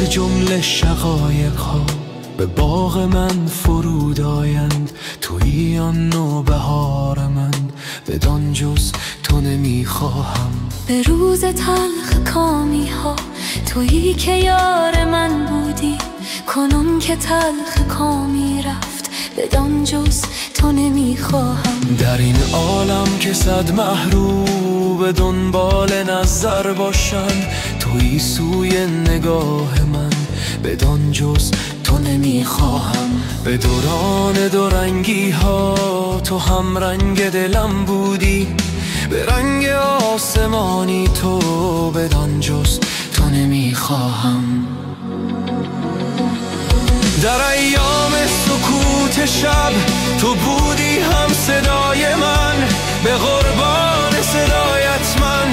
جمله شقایق ها به باغ من فرود آیند. تویی آن نوبهار من، بدان جز تو نمیخواهم. به روز تلخ کامی ها تویی که یار من بودی، کنون که تلخ کامی رفت بدان جز تو نمیخواهم. در این عالم که صد محروم به دنبال نظر باشند، تویی سوی نگاه من، بدان جز تو نمیخواهم. به دوران دورنگی ها تو هم رنگ دلم بودی، به رنگ آسمانی تو، بدان جز تو نمیخواهم. در ایام سکوت شب تو بودی هم صدای من، به قربان صدایت من،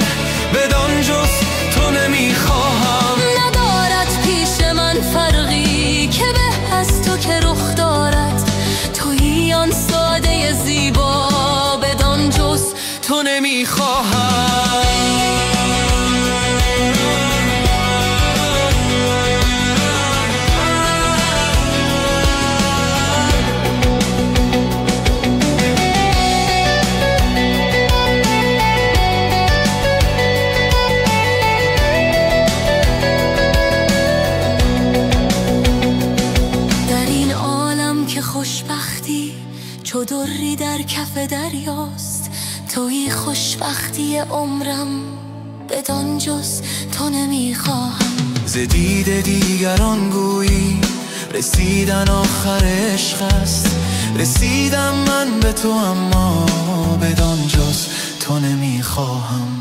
بدان جز تو نمیخواهم. ندارد پیش من فرقی که به از تو که رخ دارد، تویی آن ساده زیبا، بدان جز تو نمیخواهم. خوشبختی چو دری در کف دریاست، تویی خوشبختی عمرم، بدان جز تو نمیخواهم. ز دید دیگران گویی رسیدن آخر عشق است، رسیدم من به تو اما بدان جز تو نمیخواهم.